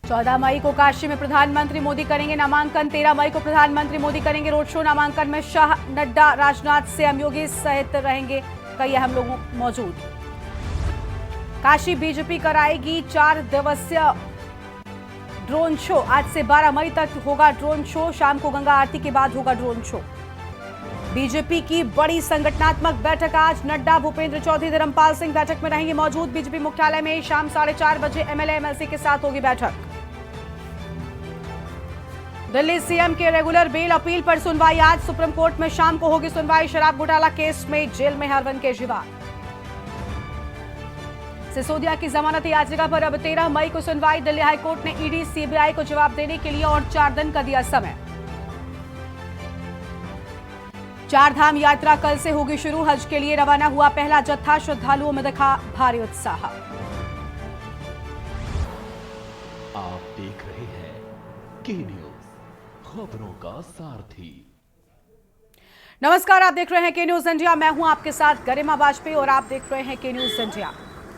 14 मई को काशी में प्रधानमंत्री मोदी करेंगे नामांकन। 13 मई को प्रधानमंत्री मोदी करेंगे रोड शो। नामांकन में शाह, नड्डा, राजनाथ, सीएम योगी सहित रहेंगे कई अहम लोग मौजूद। काशी बीजेपी कराएगी 4 दिवसीय ड्रोन शो। आज से 12 मई तक होगा ड्रोन शो। शाम को गंगा आरती के बाद होगा ड्रोन शो। बीजेपी की बड़ी संगठनात्मक बैठक आज। नड्डा, भूपेंद्र चौधरी, धर्मपाल सिंह बैठक में रहेंगे मौजूद। बीजेपी मुख्यालय में शाम 4:30 बजे एमएलए एमएलसी के साथ होगी बैठक। दिल्ली सीएम के रेगुलर बेल अपील पर सुनवाई आज। सुप्रीम कोर्ट में शाम को होगी सुनवाई। शराब घोटाला केस में जेल में है अरविंद केजरीवाल। सिसोदिया की जमानत याचिका पर अब 13 मई को सुनवाई। दिल्ली हाईकोर्ट ने ईडी सीबीआई को जवाब देने के लिए और 4 दिन का दिया समय। 4 धाम यात्रा कल से होगी शुरू। हज के लिए रवाना हुआ पहला जत्था। श्रद्धालुओं में दिखा भारी उत्साह। आप देख रहे हैं के न्यूज, खबरों का सारथी। नमस्कार, आप देख रहे हैं के न्यूज इंडिया। मैं हूं आपके साथ गरिमा वाजपेयी और आप देख रहे हैं के न्यूज इंडिया।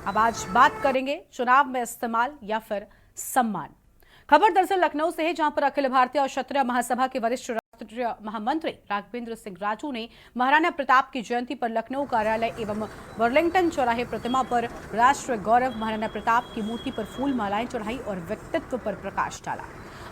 अब आज बात करेंगे चुनाव में इस्तेमाल या फिर सम्मान। खबर दरअसल लखनऊ से है, जहां पर अखिल भारतीय क्षत्रिय महासभा के वरिष्ठ राष्ट्रीय महामंत्री राघवेंद्र सिंह राजू ने महाराणा प्रताप की जयंती पर लखनऊ कार्यालय एवं वर्लिंगटन चौराहे प्रतिमा पर राष्ट्रीय गौरव महाराणा प्रताप की मूर्ति पर फूल मालाएं चढ़ाई और व्यक्तित्व पर प्रकाश डाला।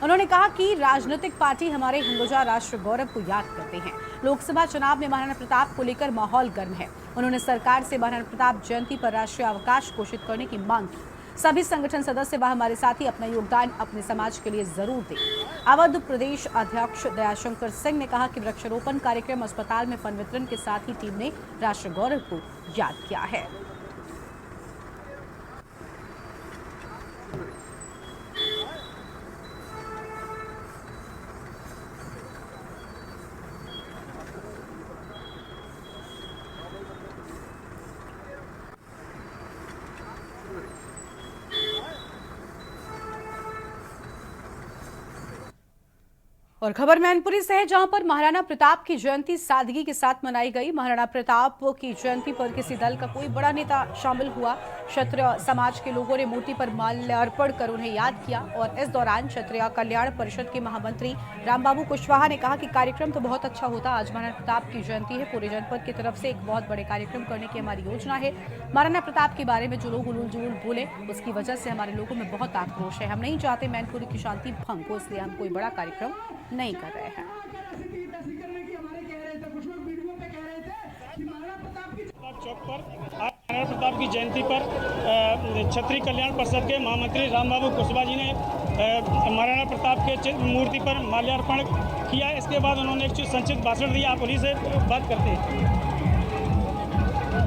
उन्होंने कहा कि राजनीतिक पार्टी हमारे हिंदुजा राष्ट्र गौरव को याद करते हैं। लोकसभा चुनाव में महाराणा प्रताप को लेकर माहौल गर्म है। उन्होंने सरकार से महाराणा प्रताप जयंती पर राष्ट्रीय अवकाश घोषित करने की मांग की। सभी संगठन सदस्य व हमारे साथी अपना योगदान अपने समाज के लिए जरूर दें। अवध प्रदेश अध्यक्ष दयाशंकर सिंह ने कहा कि वृक्षारोपण कार्यक्रम, अस्पताल में फन वितरण के साथ ही टीम ने राष्ट्र गौरव को याद किया है। और खबर मैनपुरी से है, जहां पर महाराणा प्रताप की जयंती सादगी के साथ मनाई गई। महाराणा प्रताप की जयंती पर किसी दल का कोई बड़ा नेता शामिल हुआ। क्षत्रिय समाज के लोगों ने मूर्ति पर माल्यार्पण कर उन्हें याद किया। और इस दौरान क्षत्रिय कल्याण परिषद के महामंत्री रामबाबू कुशवाहा ने कहा कि कार्यक्रम तो बहुत अच्छा होता। आज महाराणा प्रताप की जयंती है, पूरे जनपद की तरफ से एक बहुत बड़े कार्यक्रम करने की हमारी योजना है। महाराणा प्रताप के बारे में जो लोग उलूल जुलूल बोले, उसकी वजह से हमारे लोगों में बहुत आक्रोश है। हम नहीं चाहते मैनपुरी की शांति भंग हो, इसलिए हम कोई बड़ा कार्यक्रम नहीं कर रहे हैं। चौक पर महाराणा प्रताप की जयंती पर क्षत्रिय कल्याण परिषद के महामंत्री रामबाबू कुशवाहा जी ने महाराणा प्रताप के मूर्ति पर माल्यार्पण किया। इसके बाद उन्होंने एक संक्षिप्त भाषण दिया। आप उन्हीं से बात करते हैं।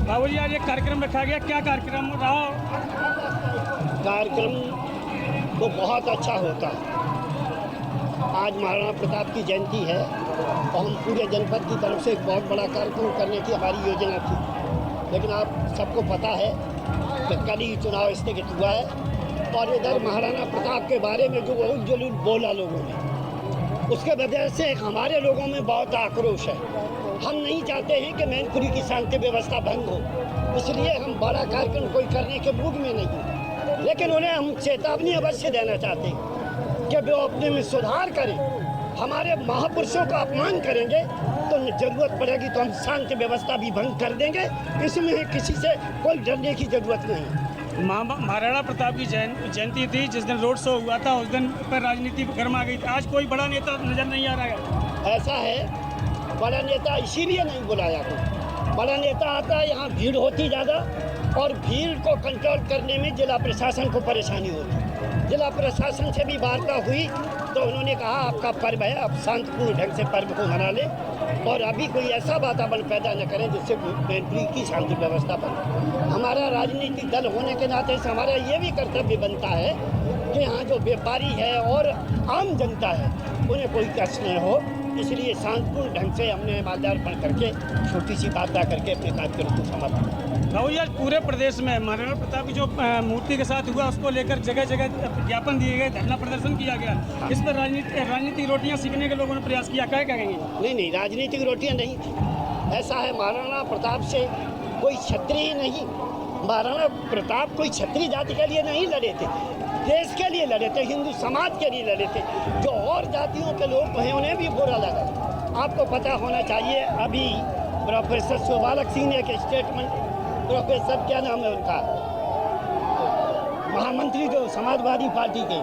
बाबू जी, आज एक कार्यक्रम रखा गया, क्या कार्यक्रम रहा? कार्यक्रम तो बहुत अच्छा होता है। आज महाराणा प्रताप की जयंती है और हम पूरे जनपद की तरफ से एक बहुत बड़ा कार्यक्रम करने की हमारी योजना थी। लेकिन आप सबको पता है कि कल ही चुनाव स्थगित हुआ है और इधर महाराणा प्रताप के बारे में जो बहुत जुलूल बोला लोगों ने, उसके वजह से हमारे लोगों में बहुत आक्रोश है। हम नहीं चाहते हैं कि मैनपुरी की शांति व्यवस्था भंग हो, इसलिए हम बड़ा कार्यक्रम कोई करने के मूड में नहीं। लेकिन उन्हें हम चेतावनी अवश्य देना चाहते हैं कि वो अपने में सुधार करें। हमारे महापुरुषों का अपमान करेंगे तो जरूरत पड़ेगी तो हम शांति व्यवस्था भी भंग कर देंगे। इसमें किसी से कोई डरने की जरूरत नहीं। महाराणा प्रताप की जयंती थी, जिस दिन रोड शो हुआ था उस दिन पर राजनीति गर्मा गई थी। आज कोई बड़ा नेता नजर नहीं आ रहा है। ऐसा है, बड़ा नेता इसीलिए नहीं बुलाया कोई। बड़ा नेता आता है, यहाँ भीड़ होती ज़्यादा और भीड़ को कंट्रोल करने में जिला प्रशासन को परेशानी होती। जिला प्रशासन से भी वार्ता हुई तो उन्होंने कहा आपका पर्व है, आप शांतिपूर्ण ढंग से पर्व को मना लें और अभी कोई ऐसा वातावरण पैदा न करें जिससे मैनपुरी की शांति व्यवस्था बने। हमारा राजनीतिक दल होने के नाते से हमारा ये भी कर्तव्य बनता है कि यहाँ जो व्यापारी है और आम जनता है उन्हें कोई कष्ट न हो, इसलिए शांतिपूर्ण ढंग से हमने माल्यार्पण करके छोटी सी वार्ता करके अपने कार्यक्रम को समाप्त। राहुल जी, आज पूरे प्रदेश में महाराणा प्रताप की जो मूर्ति के साथ हुआ उसको लेकर जगह जगह ज्ञापन दिए गए, धरना प्रदर्शन किया गया। इस पर राजनीतिक रोटियां सीखने के लोगों ने प्रयास किया, क्या कहेंगे? नहीं, राजनीतिक रोटियां नहीं थी। ऐसा है, महाराणा प्रताप से कोई क्षत्रिय नहीं महाराणा प्रताप कोई क्षत्रिय जाति के लिए नहीं लड़े थे, देश के लिए लड़े थे, हिंदू समाज के लिए लड़े थे। जो और जातियों के लोग हैं उन्हें भी बुरा लगा। आपको पता होना चाहिए, अभी प्रोफेसर शोभालक सिंह ने एक स्टेटमेंट, प्रोफेसर क्या नाम है उनका, महामंत्री जो समाजवादी पार्टी के,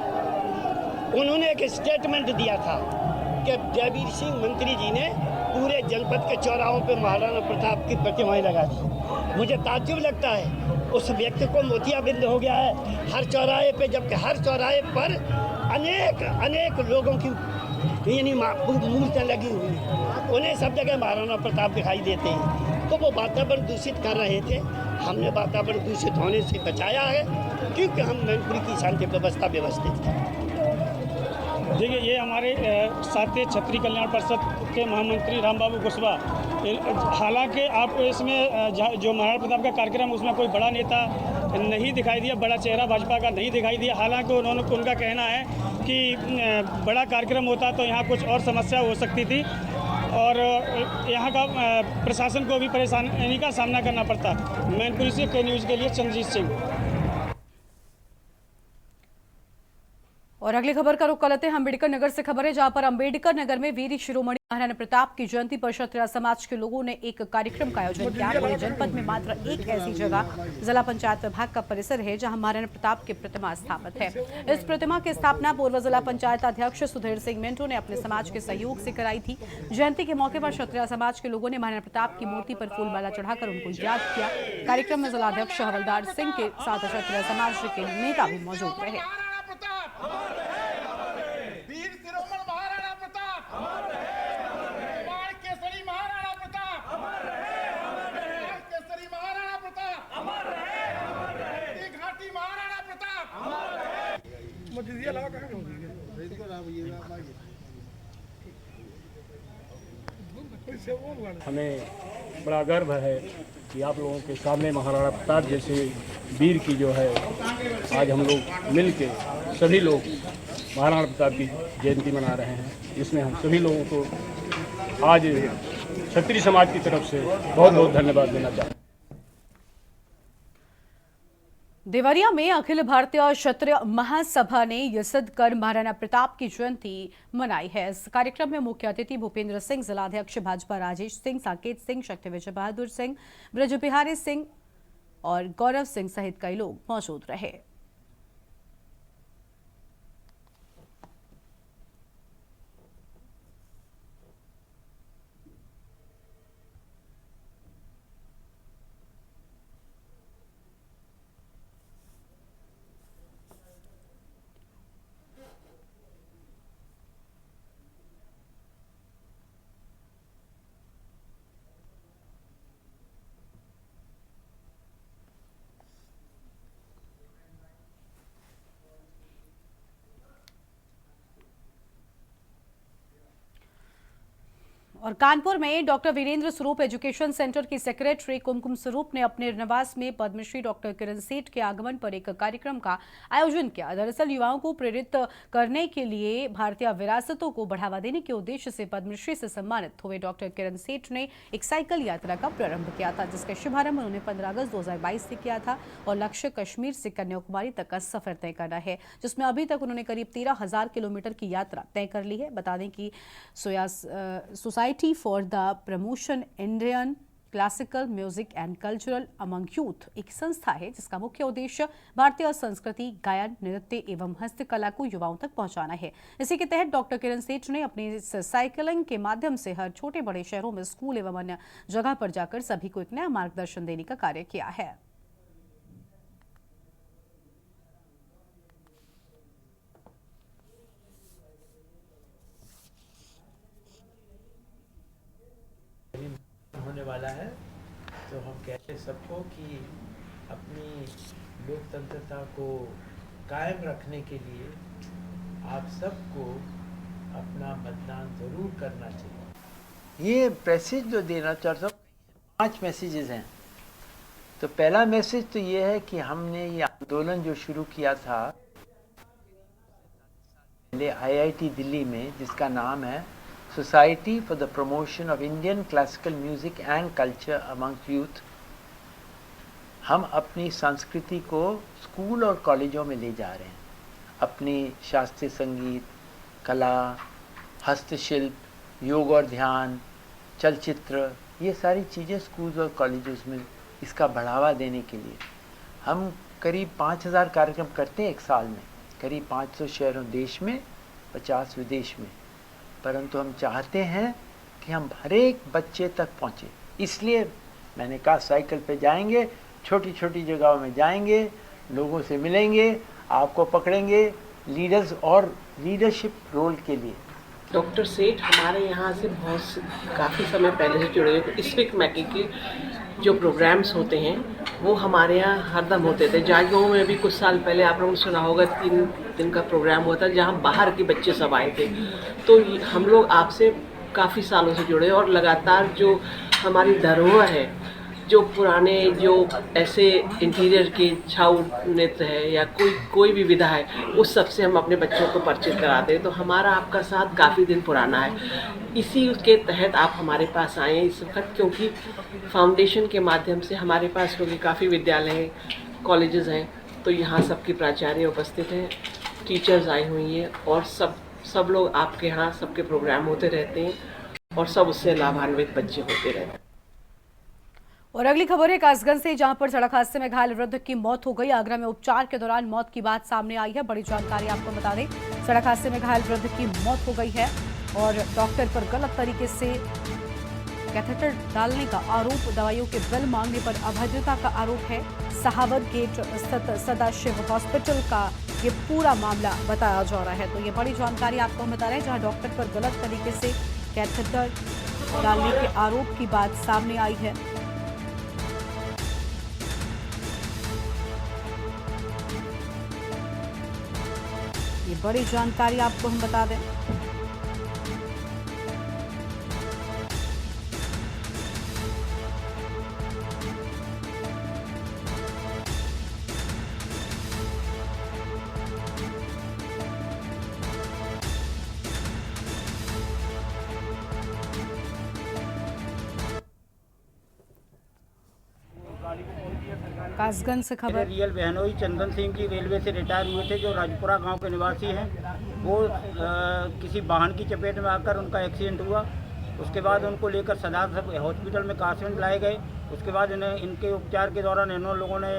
उन्होंने एक स्टेटमेंट दिया था कि जयवीर सिंह मंत्री जी ने पूरे जनपद के चौराहों पे महाराणा प्रताप की प्रतिमाएं लगा दी। मुझे ताज्जुब लगता है, उस व्यक्ति को मोतियाबिंद हो गया है हर चौराहे पे, जबकि हर चौराहे पर अनेक लोगों की यानी मूर्तियाँ लगी हुई हैं, उन्हें सब जगह महाराणा प्रताप दिखाई देते हैं। तो वो वातावरण दूषित कर रहे थे। हमने वातावरण दूषित होने से बचाया है, क्योंकि हम मैनपुरी की शांति व्यवस्था व्यवस्थित हैं। देखिए, ये हमारे साथ क्षत्रिय कल्याण परिषद के महामंत्री रामबाबू कुशवाहा। हालांकि आप इसमें जो महाराणा प्रताप का कार्यक्रम, उसमें कोई बड़ा नेता नहीं दिखाई दिया, बड़ा चेहरा भाजपा का नहीं दिखाई दिया। हालांकि उनका कहना है कि बड़ा कार्यक्रम होता तो यहाँ कुछ और समस्या हो सकती थी और यहाँ का प्रशासन को भी परेशानी का सामना करना पड़ता। मैनपुरी से के न्यूज़ के लिए चंद्रजीत सिंह। और अगली खबर का रुख करते हैं अम्बेडकर नगर से। खबर है जहां पर अम्बेडकर नगर में वीर शिरोमणि महाराणा प्रताप की जयंती पर क्षत्रिय समाज के लोगों ने एक कार्यक्रम का आयोजन किया। पूरे जनपद में मात्र एक ऐसी जगह जिला पंचायत विभाग का परिसर है जहां महाराणा प्रताप की प्रतिमा स्थापित है। इस प्रतिमा की स्थापना पूर्व जिला पंचायत अध्यक्ष सुधीर सिंह मिंटो ने अपने समाज के सहयोग से कराई थी। जयंती के मौके पर क्षत्रिय समाज के लोगों ने महाराणा प्रताप की मूर्ति पर फूलमाला चढ़ाकर उनको याद किया। कार्यक्रम में जिला अध्यक्ष हवलदार सिंह के साथ क्षत्रिय समाज के नेता भी मौजूद रहे। वीर शिरोमणि महाराणा प्रताप, बाण केसरी महाराणा प्रताप, बाण केसरी महाराणा प्रताप, घाटी महाराणा प्रताप। हमें बड़ा गर्व है कि आप लोगों के सामने महाराणा प्रताप जैसे वीर की जो है आज हम लोग मिल के सभी लोग महाराणा प्रताप की जयंती मना रहे हैं। इसमें हम सभी लोगों को आज क्षत्रिय समाज की तरफ से बहुत बहुत धन्यवाद देना चाहते हैं। देवरिया में अखिल भारतीय क्षत्रिय महासभा ने यशद कर महाराणा प्रताप की जयंती मनाई है। इस कार्यक्रम में मुख्य अतिथि भूपेंद्र सिंह, जिलाध्यक्ष भाजपा राजेश सिंह, साकेत सिंह, शक्ति विजय बहादुर सिंह, ब्रजबिहारी सिंह और गौरव सिंह सहित कई लोग मौजूद रहे। और कानपुर में डॉक्टर वीरेंद्र स्वरूप एजुकेशन सेंटर की सेक्रेटरी कुमकुम स्वरूप ने अपने निवास में पद्मश्री डॉक्टर किरण सेठ के आगमन पर एक कार्यक्रम का आयोजन किया। दरअसल युवाओं को प्रेरित करने के लिए भारतीय विरासतों को बढ़ावा देने के उद्देश्य से पद्मश्री से सम्मानित हुए डॉक्टर किरण सेठ ने एक साइकिल यात्रा का प्रारंभ किया था, जिसका शुभारंभ उन्होंने 15 अगस्त 2022 से किया था और लक्ष्य कश्मीर से कन्याकुमारी तक का सफर तय करना है, जिसमें अभी तक उन्होंने करीब 13,000 किलोमीटर की यात्रा तय कर ली है। बता दें कि society for the promotion Indian classical music and cultural among youth एक संस्था है जिसका मुख्य उद्देश्य भारतीय संस्कृति, गायन, नृत्य एवं हस्तकला को युवाओं तक पहुंचाना है। इसी के तहत डॉक्टर किरण सेठ ने अपनी साइकिलिंग के माध्यम से हर छोटे बड़े शहरों में स्कूल एवं अन्य जगह पर जाकर सभी को एक नया मार्गदर्शन देने का कार्य किया है। होने वाला है तो हम कहते हैं सबको कि अपनी लोकतंत्रता को कायम रखने के लिए आप सबको अपना मतदान जरूर करना चाहिए। ये मैसेज जो देना चाहता हूँ, 5 मैसेजेस हैं। तो पहला मैसेज तो ये है कि हमने ये आंदोलन जो शुरू किया था IIT दिल्ली में, जिसका नाम है society for the promotion of Indian classical music and culture among youth, हम अपनी संस्कृति को स्कूल और कॉलेजों में ले जा रहे हैं। अपनी शास्त्रीय संगीत, कला, हस्तशिल्प, योग और ध्यान, चलचित्र, ये सारी चीज़ें स्कूल और कॉलेजों में इसका बढ़ावा देने के लिए हम करीब 5000 कार्यक्रम करते हैं एक साल में, करीब 500 शहरों देश में, 50 विदेश में। परंतु हम चाहते हैं कि हम हर एक बच्चे तक पहुँचे। इसलिए मैंने कहा साइकिल पे जाएंगे, छोटी छोटी जगहों में जाएंगे, लोगों से मिलेंगे, आपको पकड़ेंगे लीडर्स और लीडरशिप रोल के लिए। डॉक्टर सेठ हमारे यहाँ से काफ़ी समय पहले से जुड़े हुए। स्पीक मैकी के जो प्रोग्राम्स होते हैं वो हमारे यहाँ हरदम होते थे। जागो में भी कुछ साल पहले आप लोगों ने सुना होगा 3 दिन का प्रोग्राम हुआ था जहाँ बाहर के बच्चे सब आए थे। तो हम लोग आपसे काफ़ी सालों से जुड़े और लगातार जो हमारी धरोहर है, जो पुराने जो ऐसे इंटीरियर के छाऊ नृत्य है या कोई भी विधा है, उस सब से हम अपने बच्चों को परिचित कराते हैं। तो हमारा आपका साथ काफ़ी दिन पुराना है। इसी के तहत आप हमारे पास आए हैं इस वक्त, क्योंकि फाउंडेशन के माध्यम से हमारे पास क्योंकि काफ़ी विद्यालय हैं, कॉलेजेस हैं, तो यहाँ सबके प्राचार्य उपस्थित हैं, टीचर्स आई हुई हैं और सब लोग आपके यहाँ सबके प्रोग्राम होते रहते हैं और सब उससे लाभान्वित बच्चे होते रहते हैं। और अगली खबर है कासगंज से, जहां पर सड़क हादसे में घायल वृद्ध की मौत हो गई। आगरा में उपचार के दौरान मौत की बात सामने आई है। बड़ी जानकारी आपको बता दें, सड़क हादसे में घायल वृद्ध की मौत हो गई है और डॉक्टर पर गलत तरीके से कैथेटर डालने का आरोप, दवाइयों के बिल मांगने पर अभद्रता का आरोप है। सहावर गेट स्थित सदाशिव हॉस्पिटल का ये पूरा मामला बताया जा रहा है। तो ये बड़ी जानकारी आपको हम बता रहे हैं, जहां डॉक्टर पर गलत तरीके से कैथेटर डालने के आरोप की बात सामने आई है। ये बड़ी जानकारी आपको हम बता दें। कासगंज से खबर। रियल बहनोई चंदन सिंह जी रेलवे से रिटायर हुए थे, जो राजपुरा गांव के निवासी हैं। वो किसी वाहन की चपेट में आकर उनका एक्सीडेंट हुआ। उसके बाद उनको लेकर सदाशिव हॉस्पिटल में कासगंज लाए गए। उसके बाद इनके उपचार के दौरान इन लोगों ने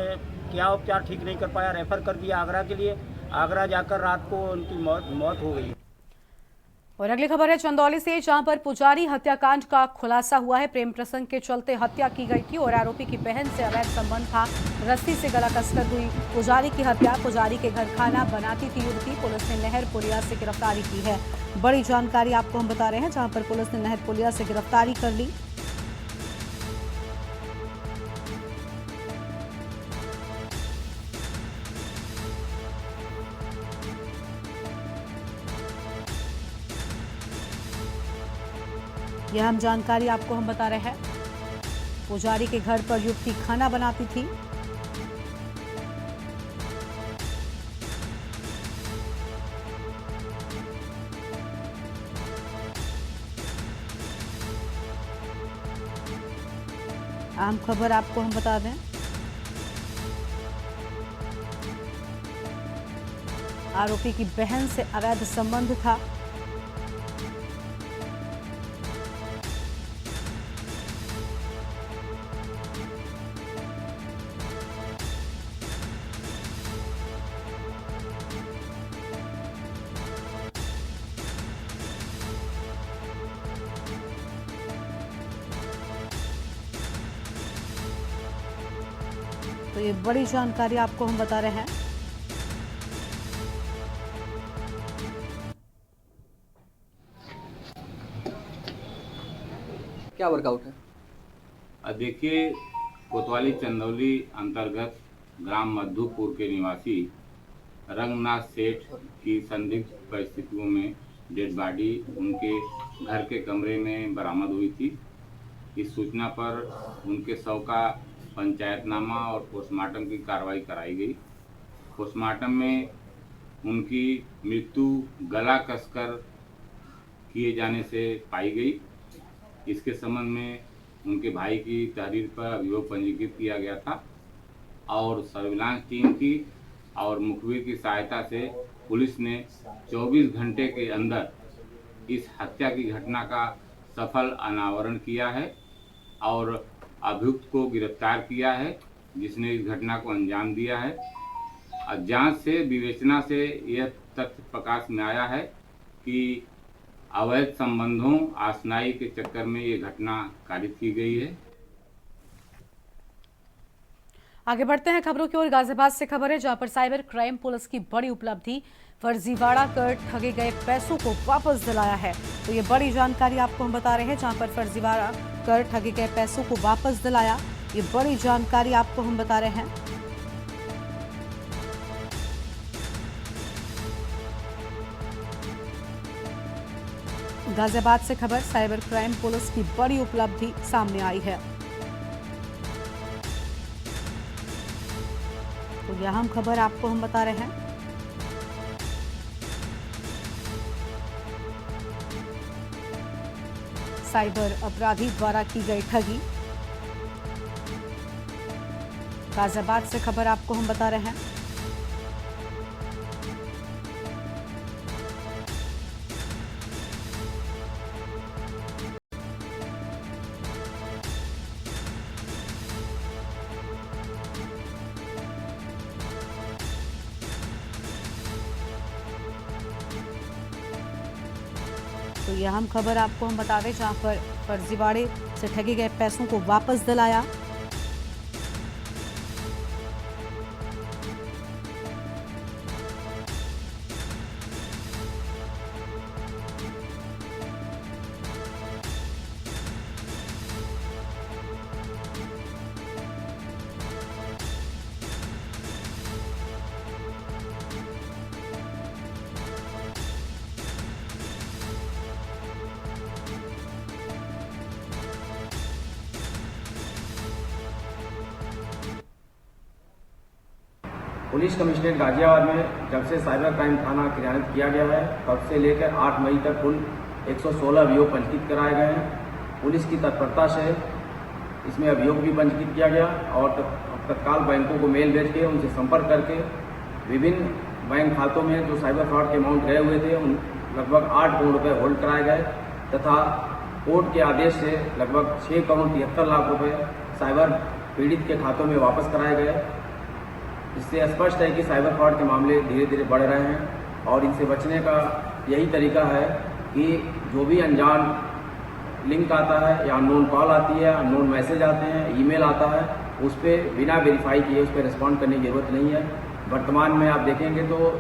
क्या उपचार ठीक नहीं कर पाया, रेफ़र कर दिया आगरा के लिए। आगरा जाकर रात को उनकी मौत हो गई। और अगली खबर है चंदौली से, जहां पर पुजारी हत्याकांड का खुलासा हुआ है। प्रेम प्रसंग के चलते हत्या की गई थी और आरोपी की बहन से अवैध संबंध था। रस्सी से गला कसकर हुई पुजारी की हत्या। पुजारी के घर खाना बनाती थी युवती। पुलिस ने नहर पुलिया से गिरफ्तारी की है। बड़ी जानकारी आपको हम बता रहे हैं, जहां पर पुलिस ने नहर पुलिया से गिरफ्तारी कर ली। यह हम जानकारी आपको हम बता रहे हैं। पुजारी के घर पर युवती खाना बनाती थी। आम खबर आपको हम बता दें, आरोपी की बहन से अवैध संबंध था। तो ये बड़ी जानकारी आपको हम बता रहे हैं। क्या वर्कआउट है? देखिए, कोतवाली चंदौली अंतर्गत ग्राम मधुपुर के निवासी रंगनाथ सेठ की संदिग्ध परिस्थितियों में डेड बॉडी उनके घर के कमरे में बरामद हुई थी। इस सूचना पर उनके शव का पंचायतनामा और पोस्टमार्टम की कार्रवाई कराई गई। पोस्टमार्टम में उनकी मृत्यु गला कसकर किए जाने से पाई गई। इसके संबंध में उनके भाई की तहरीर पर अभियोग पंजीकृत किया गया था और सर्विलांस टीम की और मुखबिर की सहायता से पुलिस ने 24 घंटे के अंदर इस हत्या की घटना का सफल अनावरण किया है और अभियुक्त को गिरफ्तार किया है, जिसने इस घटना को अंजाम दिया है। जांच से विवेचना से यह तथ्य प्रकाश में आया है कि अवैध संबंधों आशनाई के चक्कर में ये घटना कारित की गई है। आगे बढ़ते हैं खबरों की ओर। गाजियाबाद से खबर है, जहां पर साइबर क्राइम पुलिस की बड़ी उपलब्धि, फर्जीवाड़ा कर ठगे गए पैसों को वापस दिलाया है। तो ये बड़ी जानकारी आपको हम बता रहे हैं, जहां पर फर्जीवाड़ा कर ठगे गए पैसों को वापस दिलाया। ये बड़ी जानकारी आपको हम बता रहे हैं। गाजियाबाद से खबर, साइबर क्राइम पुलिस की बड़ी उपलब्धि सामने आई है। तो यह अहम खबर आपको हम बता रहे हैं। साइबर अपराधी द्वारा की गई ठगी। गाजियाबाद से खबर आपको हम बता रहे हैं। तो यह अहम खबर आपको हम बता दें, जहां पर फर्जीवाड़े से ठगे गए पैसों को वापस दिलाया। पुलिस कमिश्नरेट गाजियाबाद में जब से साइबर क्राइम थाना क्रियान्वित किया गया है, तब से लेकर 8 मई तक कुल 116 अभियोग पंजीकृत कराए गए हैं। पुलिस की तत्परता से इसमें अभियोग भी पंजीकृत किया गया और तत्काल बैंकों को मेल भेज के उनसे संपर्क करके विभिन्न बैंक खातों में जो साइबर फ्रॉड के अमाउंट गए हुए थे उन लगभग 8 करोड़ रुपये होल्ड कराए गए तथा कोर्ट के आदेश से लगभग 6 करोड़ 73 लाख रुपये साइबर पीड़ित के खातों में वापस कराए गए। इससे स्पष्ट है कि साइबर फ्रॉड के मामले धीरे धीरे बढ़ रहे हैं और इनसे बचने का यही तरीका है कि जो भी अनजान लिंक आता है या अननोन कॉल आती है, अननोन मैसेज आते हैं, ईमेल आता है, उस पर बिना वेरीफाई किए उस पर रिस्पॉन्ड करने की ज़रूरत नहीं है। वर्तमान में आप देखेंगे तो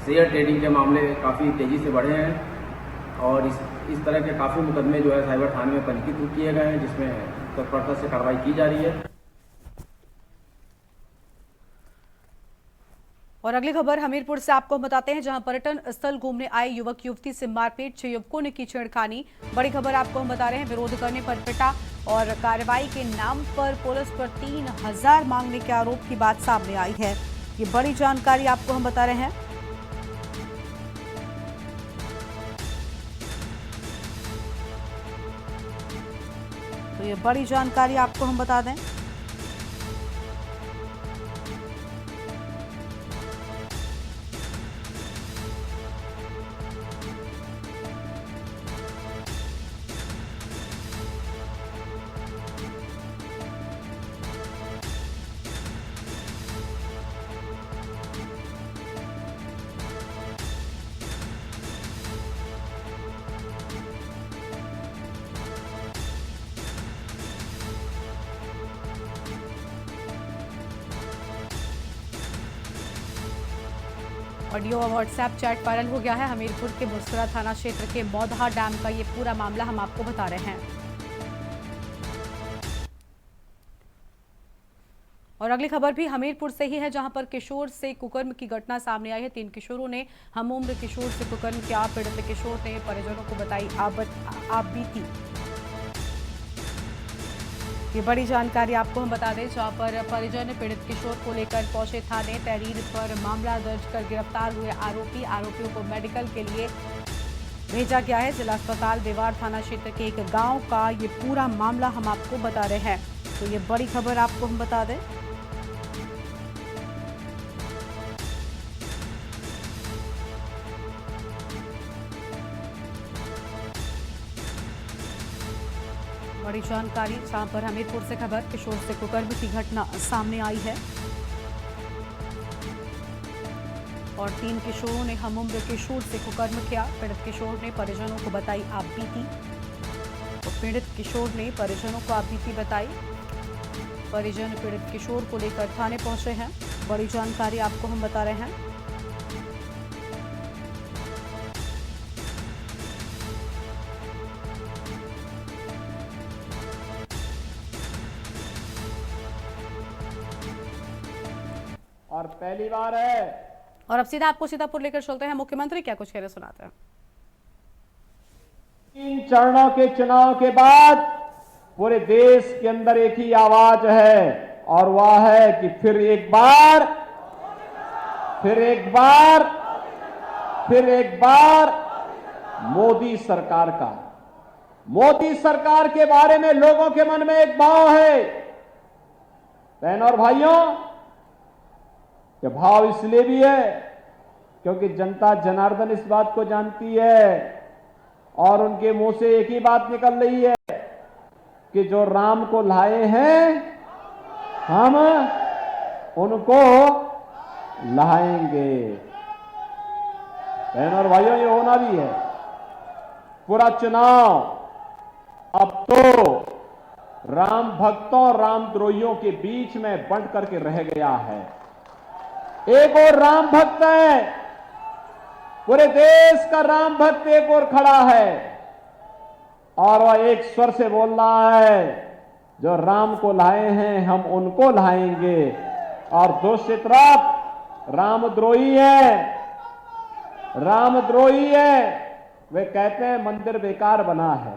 शेयर ट्रेडिंग के मामले काफ़ी तेज़ी से बढ़े हैं और इस तरह के काफ़ी मुकदमे जो है साइबर थाने में पंजीकृत किए गए हैं, जिसमें तत्परता से कार्रवाई की जा रही है। और अगली खबर हमीरपुर से आपको बताते हैं, जहां पर्यटन स्थल घूमने आए युवक युवती से मारपीट, 6 युवकों ने की छेड़खानी। बड़ी खबर आपको हम बता रहे हैं, विरोध करने पर पिटा और कार्रवाई के नाम पर पुलिस पर 3000 मांगने के आरोप की बात सामने आई है। ये बड़ी जानकारी आपको हम बता रहे हैं। तो ये बड़ी जानकारी आपको हम बता दें। ऑडियो और व्हाट्सएप चैट वायरल हो गया है। हमीरपुर के मुस्कुरा थाना क्षेत्र के मौधा डैम का ये पूरा मामला हम आपको बता रहे हैं। और अगली खबर भी हमीरपुर से ही है, जहां पर किशोर से कुकर्म की घटना सामने आई है। 3 किशोरों ने हमउम्र किशोर से कुकर्म किया। पीड़ित किशोर ने परिजनों को बताई आप बीती। ये बड़ी जानकारी आपको हम बता दें, जहां पर परिजन पीड़ित किशोर को लेकर पहुंचे थाने। तहरीर पर मामला दर्ज कर गिरफ्तार हुए आरोपियों को मेडिकल के लिए भेजा गया है। जिला अस्पताल बेवार थाना क्षेत्र के एक गांव का ये पूरा मामला हम आपको बता रहे हैं। तो ये बड़ी खबर आपको हम बता दें। बड़ी जानकारी जहां पर हमीरपुर से खबर, किशोर से कुकर्म की घटना सामने आई है और 3 किशोरों ने हमउम्र किशोर से कुकर्म किया। पीड़ित किशोर ने परिजनों को बताई आपबीती। तो पीड़ित किशोर ने परिजनों को आपबीती बताई। परिजन पीड़ित किशोर को लेकर थाने पहुंचे हैं। बड़ी जानकारी आपको हम बता रहे हैं। और पहली बार है। और अब सीधा आपको सीतापुर लेकर चलते हैं। मुख्यमंत्री क्या कुछ कह रहे सुनाते हैं। 3 चरणों के चुनाव के बाद पूरे देश के अंदर एक ही आवाज है और वह है कि फिर एक बार मोदी सरकार का। मोदी सरकार के बारे में लोगों के मन में एक भाव है। बहनों और भाइयों, ये भाव इसलिए भी है क्योंकि जनता जनार्दन इस बात को जानती है और उनके मुंह से एक ही बात निकल रही है कि जो राम को लाए हैं हम उनको लाएंगे। बहनों और भाइयों, ये होना भी है। पूरा चुनाव अब तो राम भक्तों और रामद्रोहियों के बीच में बंट करके रह गया है। एक और राम भक्त है, पूरे देश का राम भक्त एक और खड़ा है और वह एक स्वर से बोल रहा है, जो राम को लाए हैं हम उनको लाएंगे। और दूसरी तरफ रामद्रोही है, वे कहते हैं मंदिर बेकार बना है।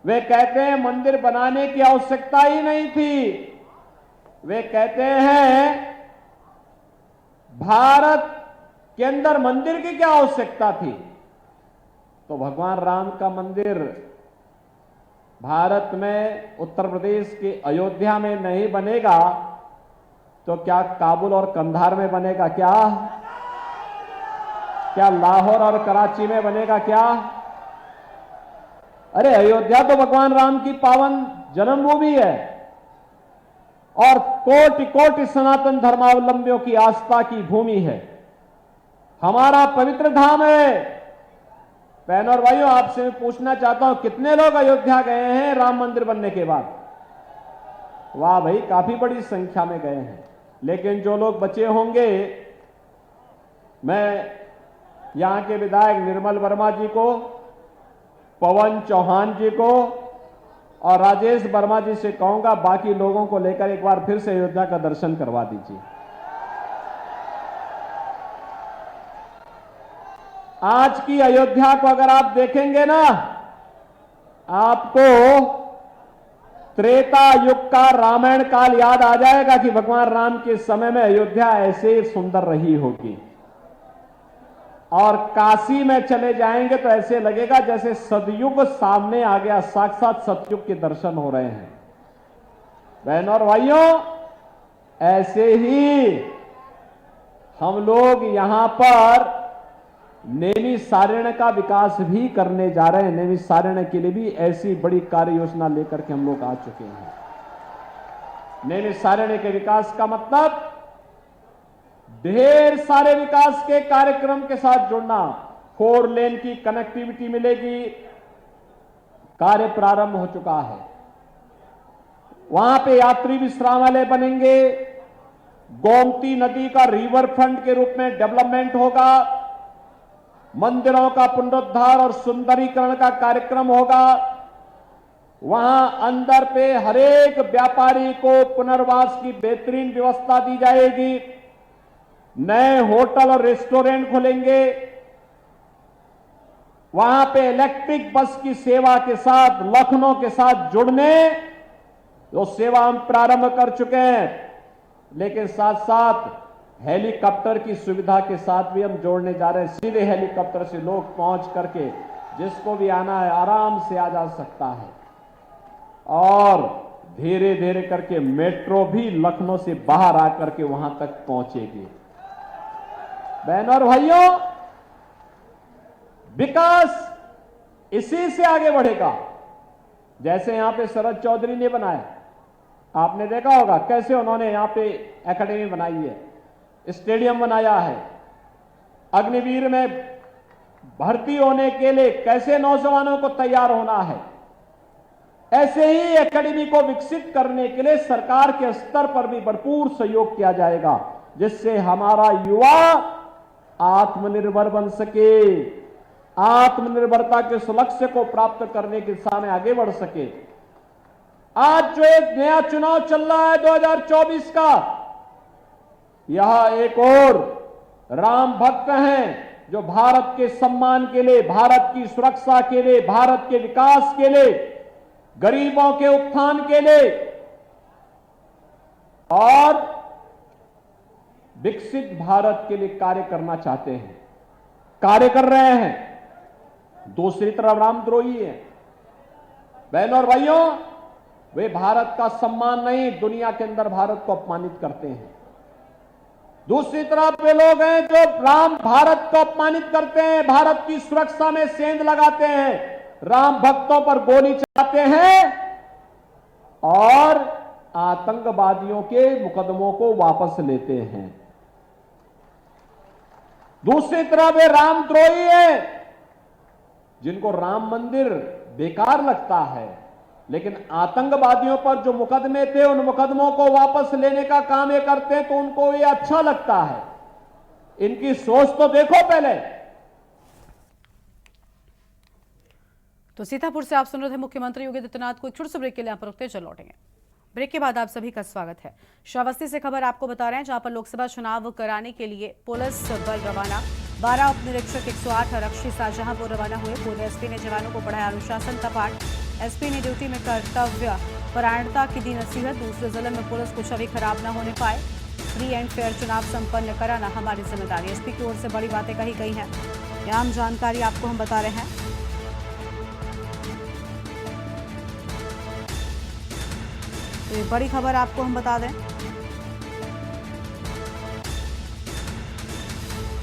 वे कहते हैं मंदिर बनाने की आवश्यकता ही नहीं थी। वे कहते हैं भारत के अंदर मंदिर की क्या आवश्यकता थी। तो भगवान राम का मंदिर भारत में उत्तर प्रदेश के अयोध्या में नहीं बनेगा तो क्या काबुल और कंधार में बनेगा? क्या लाहौर और कराची में बनेगा? क्या अरे अयोध्या तो भगवान राम की पावन जन्मभूमि है और कोटि कोटि सनातन धर्मावलंबियों की आस्था की भूमि है, हमारा पवित्र धाम है। बहनों और भाइयों, आपसे मैं पूछना चाहता हूं, कितने लोग अयोध्या गए हैं राम मंदिर बनने के बाद? वाह भाई, काफी बड़ी संख्या में गए हैं। लेकिन जो लोग बचे होंगे, मैं यहां के विधायक निर्मल वर्मा जी को, पवन चौहान जी को और राजेश वर्मा जी से कहूंगा, बाकी लोगों को लेकर एक बार फिर से अयोध्या का दर्शन करवा दीजिए। आज की अयोध्या को अगर आप देखेंगे ना, आपको त्रेता युग का रामायण काल याद आ जाएगा कि भगवान राम के समय में अयोध्या ऐसे सुंदर रही होगी। और काशी में चले जाएंगे तो ऐसे लगेगा जैसे सतयुग सामने आ गया, साक्षात सतयुग के दर्शन हो रहे हैं। बहनों और भाइयों, ऐसे ही हम लोग यहां पर नैमिषारण्य का विकास भी करने जा रहे हैं। नैमिषारण्य के लिए भी ऐसी बड़ी कार्य योजना लेकर के हम लोग आ चुके हैं। नैमिषारण्य के विकास का मतलब ढेर सारे विकास के कार्यक्रम के साथ जुड़ना। 4 लेन की कनेक्टिविटी मिलेगी, कार्य प्रारंभ हो चुका है। वहां पे यात्री विश्रामालय बनेंगे, गोमती नदी का रिवर फ्रंट के रूप में डेवलपमेंट होगा, मंदिरों का पुनरुद्धार और सुंदरीकरण का कार्यक्रम होगा। वहां अंदर पे हरेक व्यापारी को पुनर्वास की बेहतरीन व्यवस्था दी जाएगी। नए होटल और रेस्टोरेंट खुलेंगे। वहां पे इलेक्ट्रिक बस की सेवा के साथ लखनऊ के साथ जुड़ने जो सेवा हम प्रारंभ कर चुके हैं, लेकिन साथ साथ हेलीकॉप्टर की सुविधा के साथ भी हम जोड़ने जा रहे हैं। सीधे हेलीकॉप्टर से लोग पहुंच करके जिसको भी आना है आराम से आ जा सकता है। और धीरे धीरे करके मेट्रो भी लखनऊ से बाहर आकर के वहां तक पहुंचेगी। बहनों और भाइयों, विकास इसी से आगे बढ़ेगा। जैसे यहां पे शरद चौधरी ने बनाया, आपने देखा होगा कैसे उन्होंने यहां पे एकेडमी बनाई है, स्टेडियम बनाया है। अग्निवीर में भर्ती होने के लिए कैसे नौजवानों को तैयार होना है, ऐसे ही एकेडमी को विकसित करने के लिए सरकार के स्तर पर भी भरपूर सहयोग किया जाएगा, जिससे हमारा युवा आत्मनिर्भर बन सके, आत्मनिर्भरता के उस लक्ष्य को प्राप्त करने की दिशा में आगे बढ़ सके। आज जो एक नया चुनाव चल रहा है 2024 का, यह एक और राम भक्त हैं जो भारत के सम्मान के लिए, भारत की सुरक्षा के लिए, भारत के विकास के लिए, गरीबों के उत्थान के लिए और विकसित भारत के लिए कार्य करना चाहते हैं, कार्य कर रहे हैं। दूसरी तरफ रामद्रोही है। बहनों और भाइयों, वे भारत का सम्मान नहीं, दुनिया के अंदर भारत को अपमानित करते हैं। दूसरी तरफ वे लोग हैं जो भारत को अपमानित करते हैं, भारत की सुरक्षा में सेंध लगाते हैं, राम भक्तों पर गोली चलाते हैं और आतंकवादियों के मुकदमों को वापस लेते हैं। दूसरी तरफ वे रामद्रोही हैं जिनको राम मंदिर बेकार लगता है, लेकिन आतंकवादियों पर जो मुकदमे थे उन मुकदमों को वापस लेने का काम ये करते हैं तो उनको ये अच्छा लगता है। इनकी सोच तो देखो पहले। तो सीतापुर से आप सुन रहे थे मुख्यमंत्री योगी आदित्यनाथ को। एक छोटे से ब्रेक के लिए यहाँ पर रुकते चल लौटेंगे। ब्रेक के बाद आप सभी का स्वागत है। श्रावस्ती से खबर आपको बता रहे हैं, जहां पर लोकसभा चुनाव कराने के लिए पुलिस बल रवाना। 12 उप निरीक्षक 108 आरक्षी शाहजहांपुर रवाना हुए। पूर्व एसपी ने जवानों को पढ़ाया अनुशासन का पाठ। एसपी ने ड्यूटी में कर्तव्य परायणता की दी नसीहत। दूसरे जिले में पुलिस को छवि खराब न होने पाए। फ्री एंड फेयर चुनाव संपन्न कराना हमारी जिम्मेदारी। एसपी की ओर से बड़ी बातें कही गई हैं। अहम जानकारी आपको हम बता रहे हैं। तो ये बड़ी खबर आपको हम बता दें,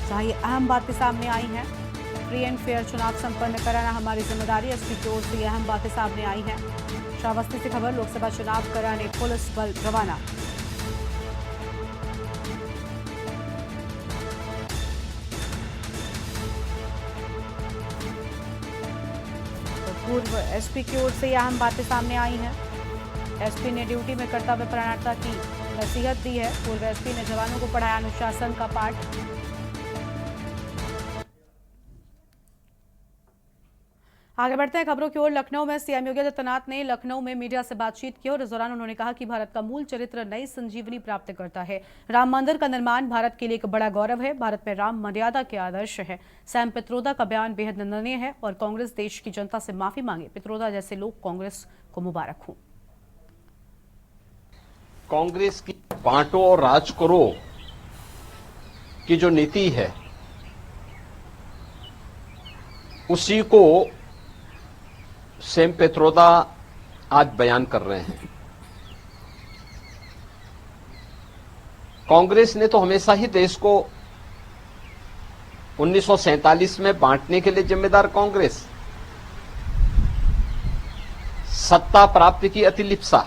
जहां ये अहम बातें सामने आई हैं। फ्री एंड फेयर चुनाव संपन्न कराना हमारी जिम्मेदारी। एसपी की ओर से ये अहम बातें सामने आई हैं। श्रावस्ती से खबर, लोकसभा चुनाव कराने पुलिस बल रवाना। तो पूर्व एसपी की ओर से ये अहम बातें सामने आई हैं। एसपी ने ड्यूटी में कर्तव्य परायणता की नसीहत दी है। पूर्व एसपी ने जवानों को पढ़ाया अनुशासन का पाठ। आगे बढ़ते हैं खबरों की ओर। लखनऊ में सीएम योगी आदित्यनाथ ने लखनऊ में मीडिया से बातचीत की और इस दौरान उन्होंने कहा कि भारत का मूल चरित्र नई संजीवनी प्राप्त करता है। राम मंदिर का निर्माण भारत के लिए एक बड़ा गौरव है। भारत में राम मर्यादा के आदर्श है। सैम पित्रोदा का बयान बेहद निंदनीय है और कांग्रेस देश की जनता से माफी मांगे। पित्रोदा जैसे लोग कांग्रेस को मुबारक हो। कांग्रेस की बांटो और राज करो की जो नीति है, उसी को सैम पित्रोदा आज बयान कर रहे हैं। कांग्रेस ने तो हमेशा ही देश को 1947 में बांटने के लिए जिम्मेदार कांग्रेस, सत्ता प्राप्ति की अतिलिप्सा,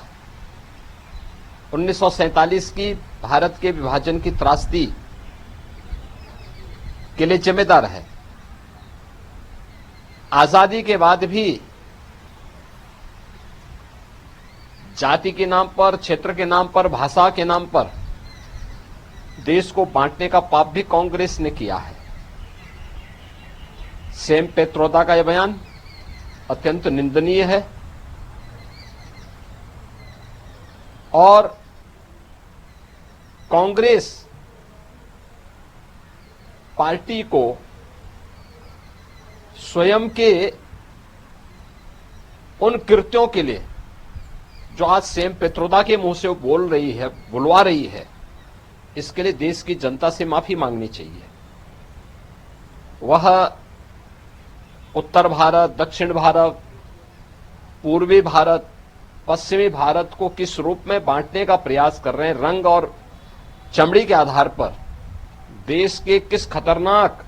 1947 की भारत के विभाजन की त्रासदी के लिए जिम्मेदार है। आजादी के बाद भी जाति के नाम पर, क्षेत्र के नाम पर, भाषा के नाम पर देश को बांटने का पाप भी कांग्रेस ने किया है। सैम पित्रोदा का यह बयान अत्यंत निंदनीय है और कांग्रेस पार्टी को स्वयं के उन कृत्यों के लिए जो आज सैम पित्रोदा के मुंह से बोल रही है, बुलवा रही है, इसके लिए देश की जनता से माफी मांगनी चाहिए। वह उत्तर भारत, दक्षिण भारत, पूर्वी भारत, पश्चिमी भारत को किस रूप में बांटने का प्रयास कर रहे हैं, रंग और चमड़ी के आधार पर देश के किस खतरनाक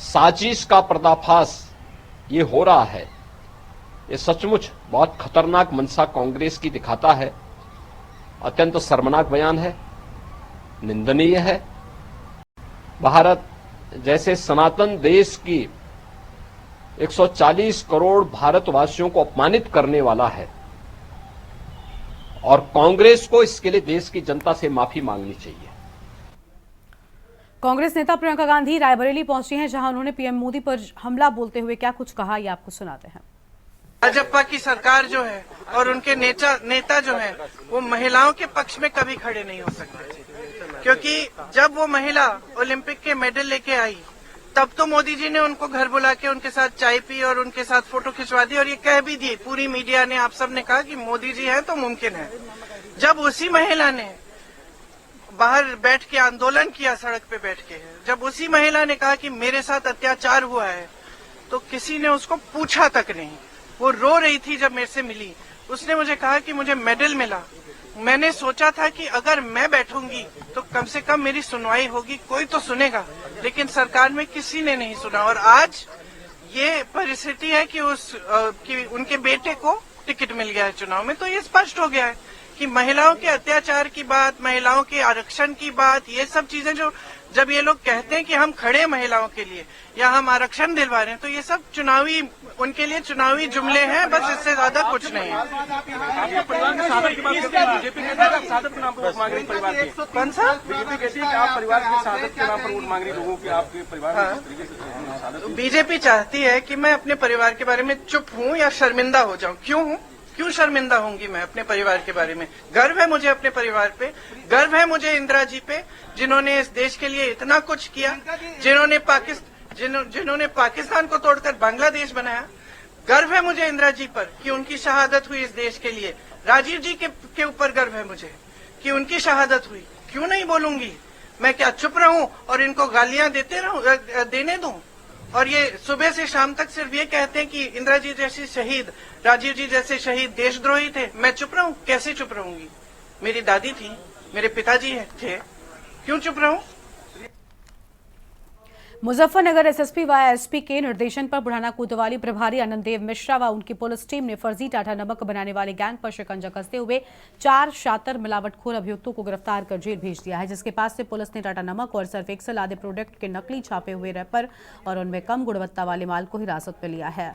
साजिश का पर्दाफाश ये हो रहा है, ये सचमुच बहुत खतरनाक मंशा कांग्रेस की दिखाता है। अत्यंत शर्मनाक बयान है, निंदनीय है। भारत जैसे सनातन देश की 140 करोड़ भारतवासियों को अपमानित करने वाला है और कांग्रेस को इसके लिए देश की जनता से माफी मांगनी चाहिए। कांग्रेस नेता प्रियंका गांधी रायबरेली पहुंची हैं, जहां उन्होंने पीएम मोदी पर हमला बोलते हुए क्या कुछ कहा, ये आपको सुनाते हैं। भाजपा की सरकार जो है और उनके नेता जो है वो महिलाओं के पक्ष में कभी खड़े नहीं हो सकते, क्योंकि जब वो महिला ओलंपिक के मेडल लेके आई तब तो मोदी जी ने उनको घर बुला के उनके साथ चाय पी और उनके साथ फोटो खिंचवा दी और ये कह भी दी, पूरी मीडिया ने, आप सब ने कहा कि मोदी जी हैं तो मुमकिन है। जब उसी महिला ने बाहर बैठ के आंदोलन किया, सड़क पे बैठ के, जब उसी महिला ने कहा कि मेरे साथ अत्याचार हुआ है, तो किसी ने उसको पूछा तक नहीं। वो रो रही थी जब मेरे से मिली, उसने मुझे कहा कि मुझे मेडल मिला। मैंने सोचा था कि अगर मैं बैठूंगी तो कम से कम मेरी सुनवाई होगी, कोई तो सुनेगा, लेकिन सरकार में किसी ने नहीं सुना। और आज ये परिस्थिति है कि उनके बेटे को टिकट मिल गया है चुनाव में, तो ये स्पष्ट हो गया है कि महिलाओं के अत्याचार की बात, महिलाओं के आरक्षण की बात, ये सब चीजें जो जब ये लोग कहते हैं कि हम खड़े हैं महिलाओं के लिए या हम आरक्षण दिलवा रहे हैं, तो ये सब चुनावी, उनके लिए चुनावी जुमले हैं, बस इससे ज्यादा कुछ नहीं है। कौन सा? बीजेपी कहती है कि आप परिवार की शहादत के नाम पर वोट मांग रही लोगों की, आपके परिवार में बीजेपी चाहती है कि मैं अपने परिवार के बारे में चुप हूं या शर्मिंदा हो जाऊं। क्यों शर्मिंदा होंगी मैं अपने परिवार के बारे में? गर्व है मुझे अपने परिवार पे, गर्व है मुझे इंदिरा जी पे, जिन्होंने इस देश के लिए इतना कुछ किया, जिन्होंने पाकिस्तान को तोड़कर बांग्लादेश बनाया। गर्व है मुझे इंदिरा जी पर कि उनकी शहादत हुई इस देश के लिए। राजीव जी के ऊपर गर्व है मुझे कि उनकी शहादत हुई। क्यों नहीं बोलूंगी? मैं क्या चुप रहूं और इनको गालियां देने दूं? और ये सुबह से शाम तक सिर्फ ये कहते हैं कि इंदिरा जी जैसी शहीद, राजीव जी जैसे शहीद देशद्रोही थे। मैं चुप रहूं? कैसे चुप रहूंगी? मेरी दादी थी, मेरे पिताजी थे, क्यों चुप रहूं? मुजफ्फरनगर एसएसपी व एसपी के निर्देशन पर बुढ़ाना कोतवाली प्रभारी आनंददेव मिश्रा व उनकी पुलिस टीम ने फर्जी टाटा नमक बनाने वाले गैंग पर शिकंजा कसते हुए 4 शातर मिलावटखोर अभियुक्तों को गिरफ्तार कर जेल भेज दिया है, जिसके पास से पुलिस ने टाटा नमक और सर्फ एक्सेल आदि प्रोडक्ट के नकली छापे हुए रैपर और उनमें कम गुणवत्ता वाले माल को हिरासत में लिया है।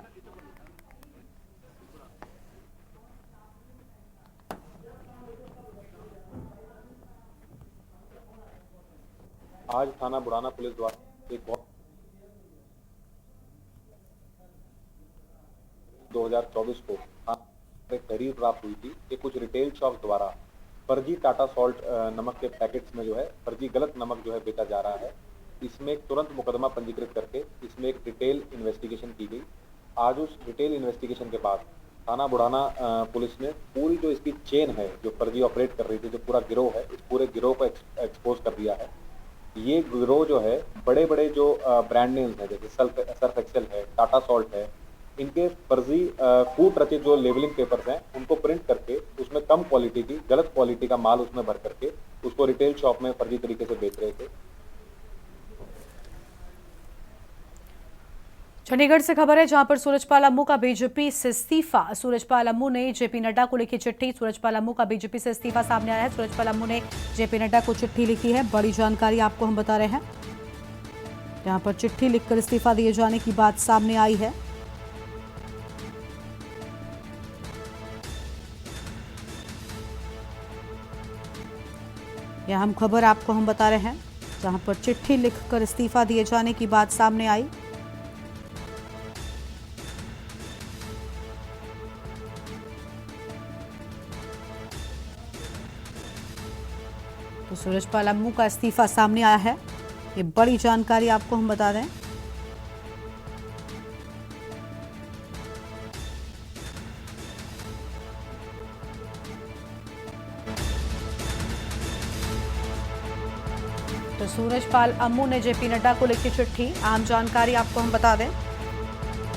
आज थाना बुढ़ाना पुलिस द्वारा एक 2024 को एक तहरीर प्राप्त हुई थी कि कुछ रिटेल शॉप द्वारा फर्जी टाटा सॉल्ट नमक के पैकेट्स में जो है फर्जी गलत नमक जो है बेचा जा रहा है। इसमें एक तुरंत मुकदमा पंजीकृत करके इसमें एक डिटेल इन्वेस्टिगेशन की गई। आज उस डिटेल इन्वेस्टिगेशन के बाद थाना बुढ़ाना पुलिस ने पूरी जो इसकी चेन है, जो फर्जी ऑपरेट कर रही थी, जो पूरा गिरोह है, इस पूरे गिरोह को एक्सपोज कर दिया है। ये गिरोह जो है बड़े बड़े जो ब्रांड नेम्स हैं, जैसे सर्फ एक्सेल है, टाटा सॉल्ट है, इनके फर्जी फूड रचित जो लेबलिंग पेपर्स हैं उनको प्रिंट करके उसमें कम क्वालिटी की, गलत क्वालिटी का माल उसमें भर करके उसको रिटेल शॉप में फर्जी तरीके से बेच रहे थे। चंडीगढ़ से खबर है, जहां पर सूरजपाल अम्मू का बीजेपी से इस्तीफा। सूरजपाल अम्मू ने जेपी नड्डा को लिखी चिट्ठी। सूरजपाल अम्मू का बीजेपी से इस्तीफा सामने आया है। सूरजपाल अम्मू ने जेपी नड्डा को चिट्ठी लिखी है, बड़ी जानकारी आपको हम बता रहे हैं। यहां पर चिट्ठी लिखकर इस्तीफा दिए जाने की बात सामने आई है। यह हम खबर आपको हम बता रहे हैं, जहां पर चिट्ठी लिखकर इस्तीफा दिए जाने की बात सामने आई। तो सूरजपाल अम्मू का इस्तीफा सामने आया है, ये बड़ी जानकारी आपको हम बता दें। तो सूरजपाल अम्मू ने जेपी नड्डा को लिखी चिट्ठी, आम जानकारी आपको हम बता दें,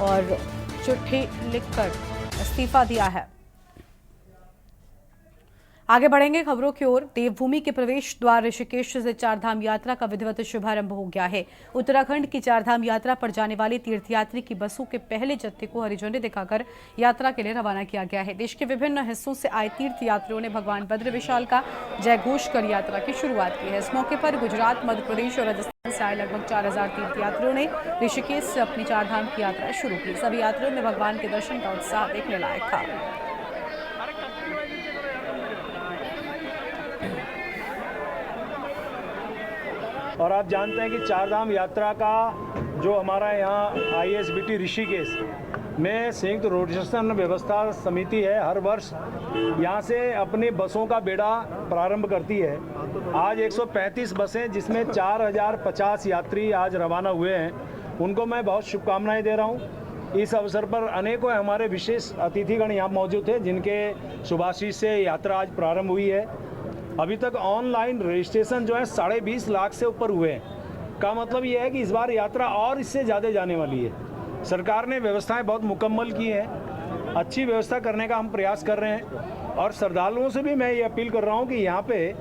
और चिट्ठी लिखकर इस्तीफा दिया है। आगे बढ़ेंगे खबरों की ओर। देवभूमि के प्रवेश द्वार ऋषिकेश से चारधाम यात्रा का विधिवत शुभारंभ हो गया है। उत्तराखंड की चारधाम यात्रा पर जाने वाले तीर्थयात्री की बसों के पहले जत्थे को हरी झंडी दिखाकर यात्रा के लिए रवाना किया गया है। देश के विभिन्न हिस्सों से आए तीर्थयात्रियों ने भगवान बद्र विशाल का जय घोष कर यात्रा की शुरुआत की है। इस मौके पर गुजरात, मध्य प्रदेश और राजस्थान से आए लगभग 4000 तीर्थयात्रियों ने ऋषिकेश से अपनी चारधाम की यात्रा शुरू की। सभी यात्रियों में भगवान के दर्शन का उत्साह देखने लायक था। और आप जानते हैं कि चारधाम यात्रा का जो हमारा यहाँ ISBT ऋषिकेश में संयुक्त रोटेशन व्यवस्था समिति है, हर वर्ष यहाँ से अपनी बसों का बेड़ा प्रारंभ करती है। आज 135 बसें जिसमें 4050 यात्री आज रवाना हुए हैं, उनको मैं बहुत शुभकामनाएं दे रहा हूँ। इस अवसर पर अनेकों हमारे विशेष अतिथिगण यहाँ मौजूद थे जिनके शुभाशीष से यात्रा आज प्रारंभ हुई है। अभी तक ऑनलाइन रजिस्ट्रेशन जो है 20.5 लाख से ऊपर हुए हैं। का मतलब ये है कि इस बार यात्रा और इससे ज़्यादा जाने वाली है। सरकार ने व्यवस्थाएं बहुत मुकम्मल की हैं, अच्छी व्यवस्था करने का हम प्रयास कर रहे हैं और श्रद्धालुओं से भी मैं ये अपील कर रहा हूँ कि यहाँ पे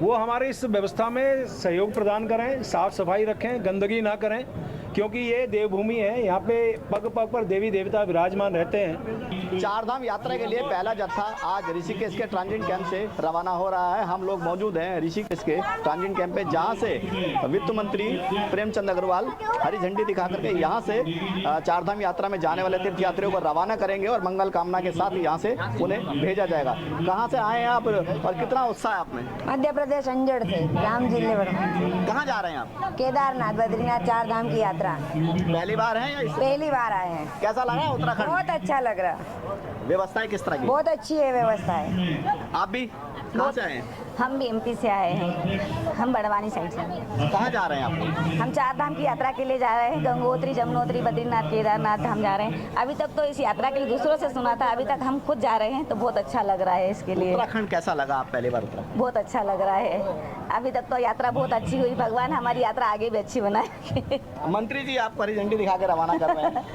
वो हमारे इस व्यवस्था में सहयोग प्रदान करें, साफ सफाई रखें, गंदगी ना करें, क्योंकि ये देवभूमि है। यहाँ पे पग पग पर देवी देवता विराजमान रहते हैं। चारधाम यात्रा के लिए पहला जत्था आज ऋषिकेश के ट्रांजिट कैंप से रवाना हो रहा है। हम लोग मौजूद हैं ऋषिकेश के ट्रांजिट कैंप पे, जहाँ से वित्त मंत्री प्रेमचंद अग्रवाल हरी झंडी दिखा करके यहाँ से चारधाम यात्रा में जाने वाले तीर्थयात्रियों को रवाना करेंगे और मंगल कामना के साथ यहाँ से उन्हें भेजा जाएगा। कहाँ से आए हैं आप और कितना उत्साह है आप में? मध्य प्रदेश अंजड़ से, राम जिले में। कहाँ जा रहे हैं आप? केदारनाथ बद्रीनाथ चारधाम की यात्रा। पहली बार है या पहली बार आए हैं। कैसा लगा उत्तराखंड? बहुत अच्छा लग रहा। व्यवस्थाएं किस तरह की? बहुत अच्छी है व्यवस्थाएं। आप भी कहाँ से आए हैं? हम भी MP से आए हैं, हम बड़वानी साइड से। कहाँ जा रहे हैं आप? हम चारधाम की यात्रा के लिए जा रहे हैं। गंगोत्री, जमुनोत्री, बद्रीनाथ, केदारनाथ हम जा रहे हैं। अभी तक तो इस यात्रा के लिए दूसरों से सुना था, अभी तक हम खुद जा रहे हैं तो बहुत अच्छा लग रहा है। इसके लिए उत्तराखंड कैसा लगा? आप पहली बार उत्तराखंड? बहुत अच्छा लग रहा है। अभी तक तो यात्रा बहुत अच्छी हुई। भगवान हमारी यात्रा आगे भी अच्छी बनाए। मंत्री जी आप हरी झंडी दिखा के रवाना कर रहे हैं।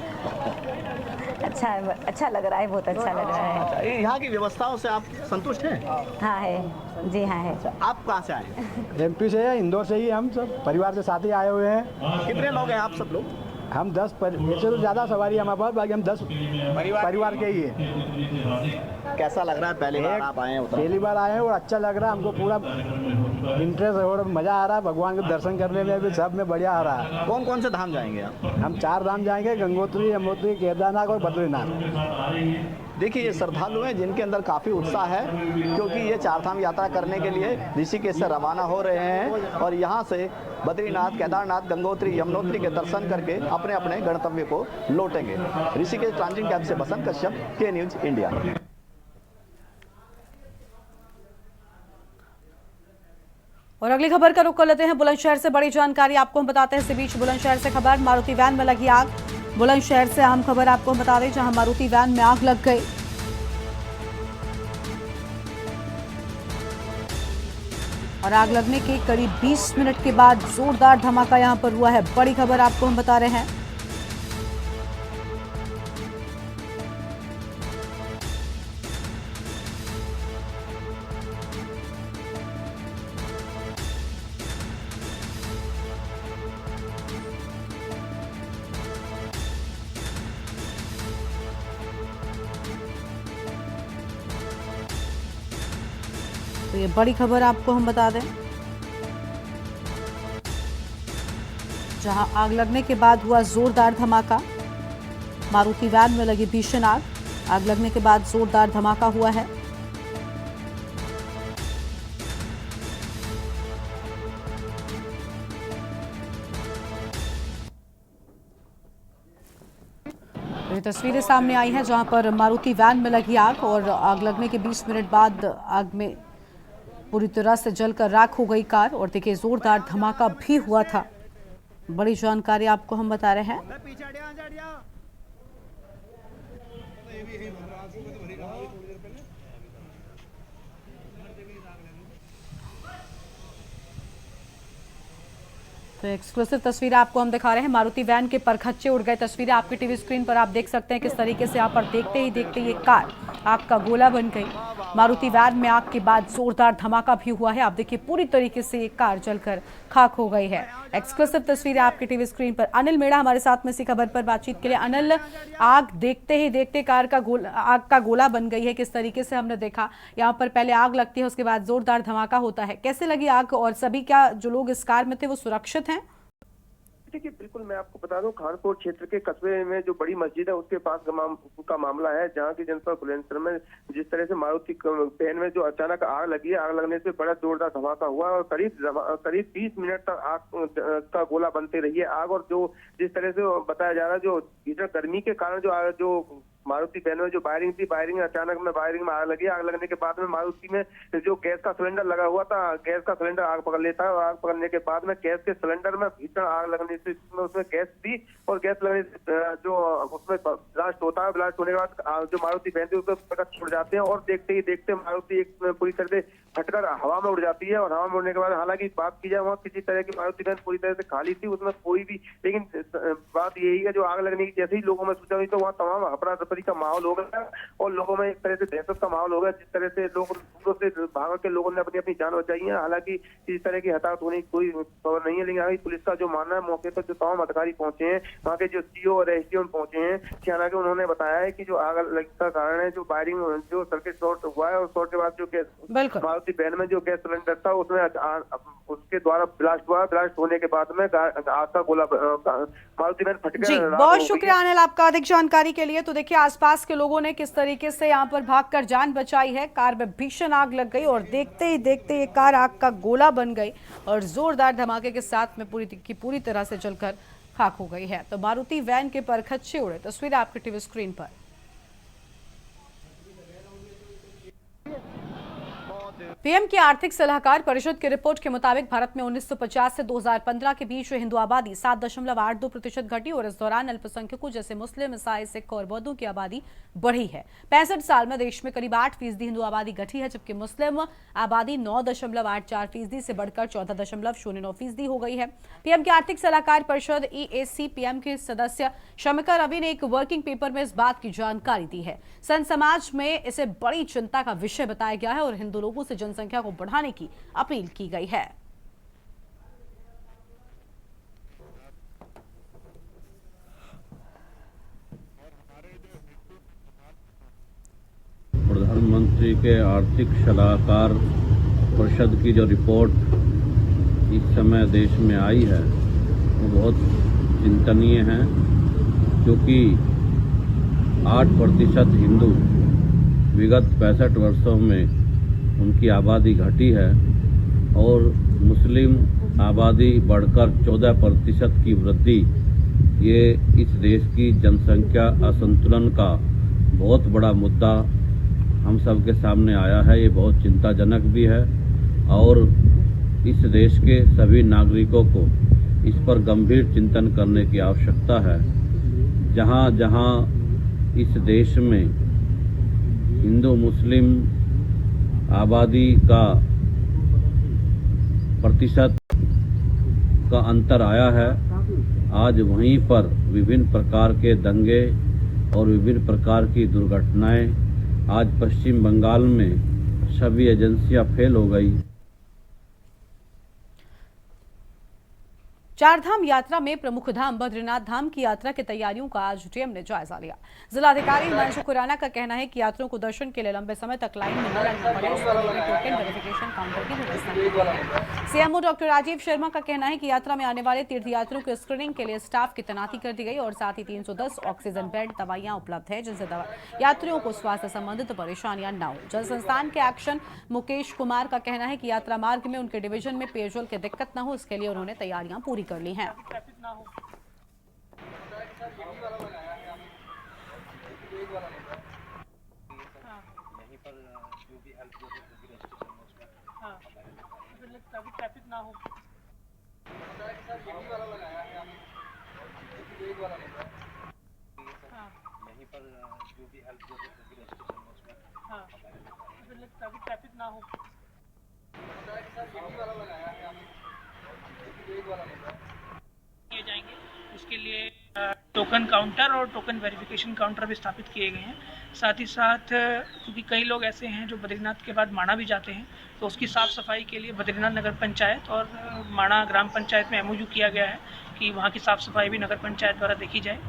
अच्छा लग रहा है, बहुत अच्छा लग रहा है। यहाँ की व्यवस्थाओं से आप संतुष्ट हैं? हाँ है जी, हाँ है। आप कहाँ से आए हैं? MP से है, इंदौर से ही। हम सब परिवार के साथ ही आए हुए हैं। कितने लोग हैं आप सब लोग? हम 10 वैसे तो ज़्यादा सवारी है हमारे पास, बाकी हम 10 परिवार के ही है। कैसा लग रहा है? पहली बार आप आए हैं? पहली बार आए हैं और अच्छा लग रहा है हमको। पूरा इंटरेस्ट और मज़ा आ रहा है। भगवान के दर्शन करने में भी सब में बढ़िया आ रहा है। कौन कौन से धाम जाएंगे आप? हम 4 धाम जाएंगे, गंगोत्री, यमुनोत्री, केदारनाथ और बद्रीनाथ। देखिए ये श्रद्धालु हैं जिनके अंदर काफ़ी उत्साह है, क्योंकि ये चारधाम यात्रा करने के लिए ऋषिकेश से रवाना हो रहे हैं और यहाँ से बद्रीनाथ, केदारनाथ, गंगोत्री, यमुनोत्री के दर्शन करके अपने अपने गंतव्य को लौटेंगे। ऋषिकेश ट्रांजिट कैंप से बसंत कश्यप, के न्यूज़ इंडिया। और अगली खबर का रुख कर लेते हैं बुलंदशहर से। बड़ी जानकारी आपको हम बताते हैं। इसी बीच बुलंदशहर से खबर, मारुति वैन में लगी आग। बुलंदशहर से अहम खबर आपको हम बता दें, जहां मारुति वैन में आग लग गई। और आग लगने के करीब 20 मिनट के बाद जोरदार धमाका यहां पर हुआ है। बड़ी खबर आपको हम बता रहे हैं। तो ये बड़ी खबर आपको हम बता दें, जहां आग लगने के बाद हुआ जोरदार धमाका। मारुति वैन में लगी भीषण आग। आग लगने के बाद जोरदार धमाका हुआ है। ये तस्वीरें सामने आई हैं जहां पर मारुति वैन में लगी आग और आग लगने के 20 मिनट बाद आग में पूरी तरह से जलकर राख हो गई कार। और देखिए जोरदार धमाका भी हुआ था। बड़ी जानकारी आपको हम बता रहे हैं। तो तो एक्सक्लूसिव तस्वीरें आपको हम दिखा रहे हैं। मारुति वैन के परखच्चे उड़ गए। तस्वीरें आपकी टीवी स्क्रीन पर आप देख सकते हैं किस तरीके से यहाँ पर देखते ही देखते ये कार आग का गोला बन गई। मारुति वैन में आग के बाद जोरदार धमाका भी हुआ है। आप देखिए पूरी तरीके से ये कार जलकर खाक हो गई है। एक्सक्लूसिव तस्वीरें आपकी टीवी स्क्रीन पर। अनिल मेड़ा हमारे साथ में इसी खबर पर बातचीत के लिए। अनिल, आग देखते ही देखते कार का आग का गोला बन गई है। किस तरीके से हमने देखा यहाँ पर पहले आग लगती है, उसके बाद जोरदार धमाका होता है। कैसे लगी आग और सभी क्या जो लोग इस कार में थे वो सुरक्षित हैं? देखिए, बिल्कुल मैं आपको बता दूं, खानपुर क्षेत्र के कस्बे में जो बड़ी मस्जिद है उसके पास का मामला है, जहां की जनपद बुलंदशहर में जिस तरह से मारुति वैन में जो अचानक आग लगी है, आग लगने से बड़ा जोरदार धमाका हुआ और करीब 20 मिनट तक आग का गोला बनते रही है आग। और जो जिस तरह से बताया जा रहा है, जो भीषण गर्मी के कारण जो मारुति वैन में जो वायरिंग थी, वायरिंग में आग लगी। आग लगने के बाद में मारुति में जो गैस का सिलेंडर लगा हुआ था, गैस का सिलेंडर आग पकड़ लेता है और आग पकड़ने के बाद में गैस के सिलेंडर में भीषण आग लगने से उसमें गैस थी और गैस लगने से जो उसमें ब्लास्ट होता है। ब्लास्ट होने के बाद जो मारुति वैन थी उसमें प्रकाश छुड़ जाते हैं और देखते ही देखते मारुति एक पूरी तरह से फटकर हवा में उड़ जाती है। और हवा में उड़ने के बाद हालांकि बात की जाए, वहाँ किसी तरह की मारुति वैन पूरी तरह से खाली थी, उसमें कोई भी, लेकिन बात यही है जो आग लगने की जैसे ही लोगों में सूचना हुई तो वहाँ तमाम अफरा तफरी का माहौल हो गया और लोगों में एक तरह से दहशत का माहौल हो गया। जिस तरह से लोग दूसरों से भाग के लोगों ने अपनी जान बचाई है। हालांकि किसी तरह की हताहत होने की कोई खबर नहीं है, लेकिन अभी पुलिस का जो मानना है, मौके पर जो तमाम अधिकारी पहुंचे हैं, वहाँ के जो सीओ और एसडीएम पहुंचे हैं, हालांकि उन्होंने बताया है कि जो आग लगने का कारण है जो वायरिंग, जो सर्किट शॉर्ट हुआ है और शॉर्ट के बाद जो गैस मारुति वैन में जो गैस सिलेंडर था उसमें उसके द्वारा ब्लास्ट हुआ। ब्लास्ट होने के बाद में आग का गोला मारुति वैन फट गया। बहुत शुक्रिया अनिल आपका अधिक जानकारी के लिए। तो देखिए आसपास के लोगों ने किस तरीके से यहाँ पर भागकर जान बचाई है। कार में भीषण आग लग गई और देखते ही देखते ये कार आग का गोला बन गई और जोरदार धमाके के साथ में पूरी तरह से जलकर खाक हो गई है। तो मारुति वैन के परखच्चे उड़े। तस्वीर आपकी टीवी स्क्रीन पर। पीएम की आर्थिक सलाहकार परिषद की रिपोर्ट के मुताबिक भारत में 1950 से 2015 के बीच हिंदू आबादी 7.82% घटी और इस दौरान अल्पसंख्यकों जैसे मुस्लिम, ईसाई, सिख और बौद्धों की आबादी बढ़ी है। 65 साल में देश में करीब 8% हिंदू आबादी घटी है, जबकि मुस्लिम आबादी 9.84% से बढ़कर 14.09% हो गई है। पीएम की आर्थिक सलाहकार परिषद EAC पीएम के सदस्य शमिका रवि ने एक वर्किंग पेपर में इस बात की जानकारी दी है। संत समाज में इसे बड़ी चिंता का विषय बताया गया है और हिंदू लोगों से जनसंख्या को बढ़ाने की अपील की गई है। प्रधानमंत्री के आर्थिक सलाहकार परिषद की जो रिपोर्ट इस समय देश में आई है वो बहुत चिंतनीय है, क्योंकि 8% हिंदू विगत 65 वर्षों में उनकी आबादी घटी है और मुस्लिम आबादी बढ़कर 14% की वृद्धि, ये इस देश की जनसंख्या असंतुलन का बहुत बड़ा मुद्दा हम सब के सामने आया है। ये बहुत चिंताजनक भी है और इस देश के सभी नागरिकों को इस पर गंभीर चिंतन करने की आवश्यकता है। जहाँ जहाँ इस देश में हिंदू मुस्लिम आबादी का प्रतिशत का अंतर आया है, आज वहीं पर विभिन्न प्रकार के दंगे और विभिन्न प्रकार की दुर्घटनाएं, आज पश्चिम बंगाल में सभी एजेंसियां फेल हो गई। चारधाम यात्रा में प्रमुख धाम बद्रीनाथ धाम की यात्रा की तैयारियों का आज डीएम ने जायजा लिया। जिलाधिकारी हिमांशु खुराना का कहना है कि यात्रियों को दर्शन के लिए लंबे समय तक लाइन में न लगना पड़े, इसके लिए टोकन वेरिफिकेशन काउंटर की व्यवस्था की गई है। सीएमओ डॉक्टर राजीव शर्मा का कहना है कि यात्रा में आने वाले तीर्थयात्रियों की स्क्रीनिंग के लिए स्टाफ की तैनाती कर दी गई और साथ ही 310 ऑक्सीजन बेड दवाइयां उपलब्ध है, जिनसे यात्रियों को स्वास्थ्य संबंधित परेशानियां न हो। जल संस्थान के एक्शन मुकेश कुमार का कहना है कि यात्रा मार्ग में उनके डिवीजन में पेयजल की दिक्कत न हो, इसके लिए उन्होंने तैयारियां पूरी कर ली हैं। ट्रैफिक ना हो। उसके लिए टोकन काउंटर और टोकन वेरिफिकेशन काउंटर भी स्थापित किए गए हैं। साथ ही साथ क्योंकि कई लोग ऐसे हैं जो बद्रीनाथ के बाद माणा भी जाते हैं, तो उसकी साफ़ सफाई के लिए बद्रीनाथ नगर पंचायत और माणा ग्राम पंचायत में MOU किया गया है कि वहाँ की साफ़ सफाई भी नगर पंचायत द्वारा देखी जाए।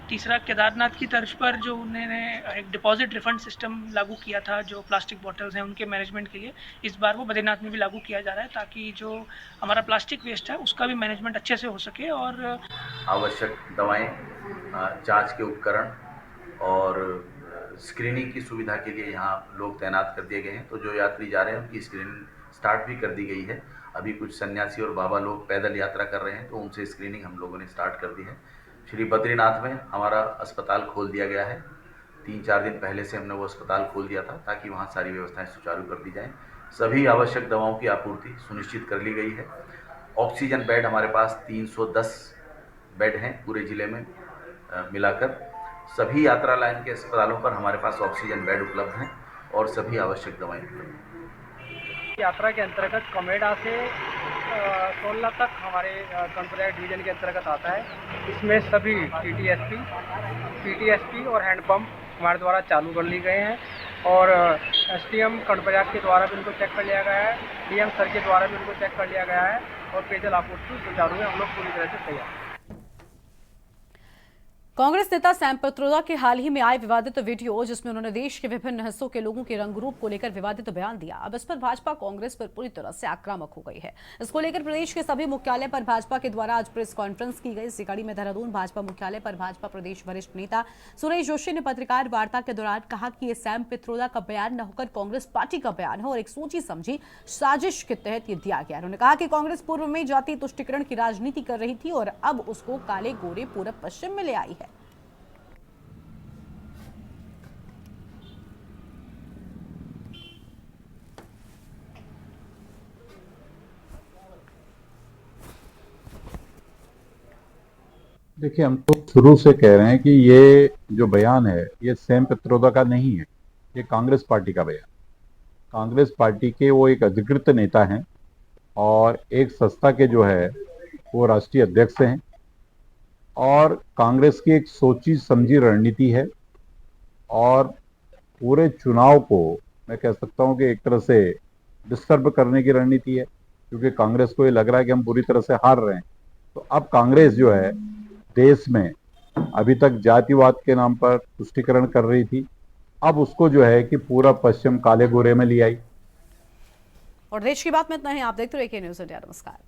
तीसरा, केदारनाथ की तर्ज पर जो उन्होंने एक डिपॉजिट रिफंड सिस्टम लागू किया था जो प्लास्टिक बॉटल्स हैं उनके मैनेजमेंट के लिए, इस बार वो बद्रीनाथ में भी लागू किया जा रहा है ताकि जो हमारा प्लास्टिक वेस्ट है उसका भी मैनेजमेंट अच्छे से हो सके। और आवश्यक दवाएं, जांच के उपकरण और स्क्रीनिंग की सुविधा के लिए यहाँ लोग तैनात कर दिए गए हैं। तो जो यात्री जा रहे हैं उनकी स्क्रीनिंग स्टार्ट भी कर दी गई है। अभी कुछ सन्यासी और बाबा लोग पैदल यात्रा कर रहे हैं तो उनसे स्क्रीनिंग हम लोगों ने स्टार्ट कर दी है। श्री बद्रीनाथ में हमारा अस्पताल खोल दिया गया है। 3-4 दिन पहले से हमने वो अस्पताल खोल दिया था ताकि वहाँ सारी व्यवस्थाएं सुचारू कर दी जाएं। सभी आवश्यक दवाओं की आपूर्ति सुनिश्चित कर ली गई है। ऑक्सीजन बेड हमारे पास 310 बेड हैं पूरे ज़िले में मिलाकर। सभी यात्रा लाइन के अस्पतालों पर हमारे पास ऑक्सीजन बेड उपलब्ध हैं और सभी आवश्यक दवाएं उपलब्ध हैं। यात्रा के अंतर्गत कमेडा से सोलना तक हमारे कर्णप्रयाग डिवीजन के अंतर्गत आता है। इसमें सभी PTSP और हैंडपम्प हमारे द्वारा चालू कर लिए गए हैं और SDM कर्णप्रयाग के द्वारा भी उनको चेक कर लिया गया है, DM सर के द्वारा भी उनको चेक कर लिया गया है और पेयजल आपूर्ति सुचारू है। हम लोग पूरी तरह से तैयार हैं। कांग्रेस नेता सैम पित्रोदा के हाल ही में आए विवादित वीडियो जिसमें उन्होंने देश के विभिन्न हिस्सों के लोगों के रंग रूप को लेकर विवादित बयान दिया, अब इस पर भाजपा कांग्रेस पर पूरी तरह से आक्रामक हो गई है। इसको लेकर प्रदेश के सभी मुख्यालय पर भाजपा के द्वारा आज प्रेस कॉन्फ्रेंस की गई। इसी कड़ी में देहरादून भाजपा मुख्यालय पर भाजपा प्रदेश वरिष्ठ नेता सुरेश जोशी ने पत्रकार वार्ता के दौरान कहा कि ये सैम पित्रोदा का बयान न होकर कांग्रेस पार्टी का बयान है और एक सोची समझी साजिश के तहत ये दिया गया। उन्होंने कहा कि कांग्रेस पूर्व में जाति तुष्टिकरण की राजनीति कर रही थी और अब उसको काले गोरे पूरब पश्चिम में ले आई है। देखिए, हम तो शुरू से कह रहे हैं कि ये जो बयान है ये सैम पित्रोदा का नहीं है, ये कांग्रेस पार्टी का बयान। कांग्रेस पार्टी के वो एक अधिकृत नेता हैं और एक संस्था के जो है वो राष्ट्रीय अध्यक्ष हैं और कांग्रेस की एक सोची समझी रणनीति है और पूरे चुनाव को मैं कह सकता हूं कि एक तरह से डिस्टर्ब करने की रणनीति है, क्योंकि कांग्रेस को ये लग रहा है कि हम पूरी तरह से हार रहे हैं। तो अब कांग्रेस जो है देश में अभी तक जातिवाद के नाम पर तुष्टिकरण कर रही थी, अब उसको जो है कि पूरा पश्चिम काले गोरे में ले आई। और देश की बात में इतना ही। आप देखते रहिए न्यूज़ इंडिया। नमस्कार।